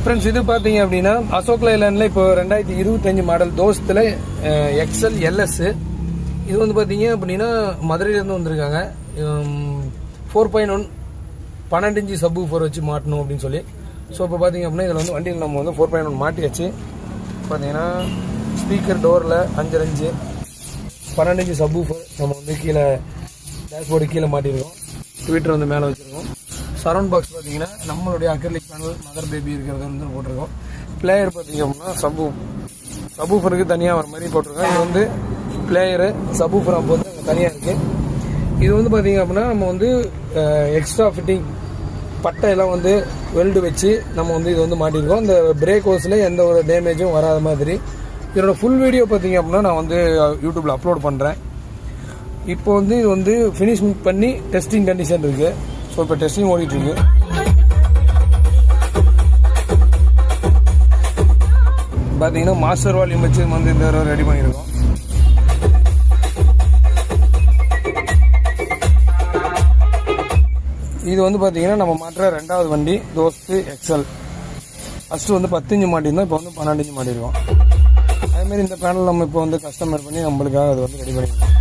Friends இது பார்த்தீங்க அப்படின்னா அசோக் லைலாண்டில் இப்போ 2025 மாடல் தோஸ்தில் எக்ஸ்எல் எல்எஸ். இது வந்து பார்த்தீங்க அப்படின்னா மதுரையிலேருந்து வந்திருக்காங்க. 4.1 12 இன்ச்சு சப் ஊஃபர் வச்சு மாட்டணும் அப்படின்னு சொல்லி. ஸோ இப்போ பார்த்தீங்க அப்படின்னா இதில் வந்து வண்டியில் நம்ம வந்து 4.1 மாட்டியாச்சு. பார்த்தீங்கன்னா ஸ்பீக்கர் டோரில் 5.5 இன்ச்சு 12 இன்ச்சு சப் ஊஃபர் நம்ம வந்து கீழே டேஷ்போர்டு கீழே மாட்டியிருக்கோம். ட்விட்டர் வந்து மேலே வச்சுருக்கோம். சரௌண்ட் பாக்ஸ் பார்த்தீங்கன்னா நம்மளுடைய அக்ரிலிக் பேனல் மதர் பேபி இருக்கிறது வந்து போட்டிருக்கோம். பிளேயர் பார்த்தீங்க அப்படின்னா சப்வூஃபருக்கு தனியாக வர மாதிரி போட்டிருக்கோம். இது வந்து பிளேயரு சப்வூஃபர் அப்போ வந்து அங்கே தனியாக இருக்குது. இது வந்து பார்த்தீங்க அப்படின்னா நம்ம வந்து எக்ஸ்ட்ரா ஃபிட்டிங் பட்டையெல்லாம் வந்து வெல்டு வச்சு நம்ம வந்து இது வந்து மாட்டியிருக்கோம். இந்த பிரேக் ஹோஸில் எந்த ஒரு டேமேஜும் வராத மாதிரி. இதோட ஃபுல் வீடியோ பார்த்தீங்க அப்படின்னா நான் வந்து யூடியூப்பில் அப்லோட் பண்ணுறேன். இப்போ வந்து இது வந்து ஃபினிஷிங் பண்ணி டெஸ்டிங் கண்டிஷன் இருக்குது. ஸோ இப்போ டெஸ்டிங் ஓடிட்டுருக்கு. பார்த்தீங்கன்னா மாஸ்டர் வால்யூம் வச்சு வந்து இந்த தடவை ரெடி பண்ணியிருக்கோம். இது வந்து பார்த்தீங்கன்னா நம்ம மாற்ற 2வது வண்டி தோஸ்து எக்ஸ்எல். ஃபஸ்ட்டு வந்து 10 இன்ச்சு மாட்டியிருந்தோம், இப்போ வந்து 12 இன்ச்சு மாட்டியிருக்கோம். அதேமாதிரி இந்த பேனல் நம்ம இப்போ வந்து கஸ்டமர் பண்ணி நம்மளுக்காக அது வந்து ரெடி பண்ணியிருக்கோம்.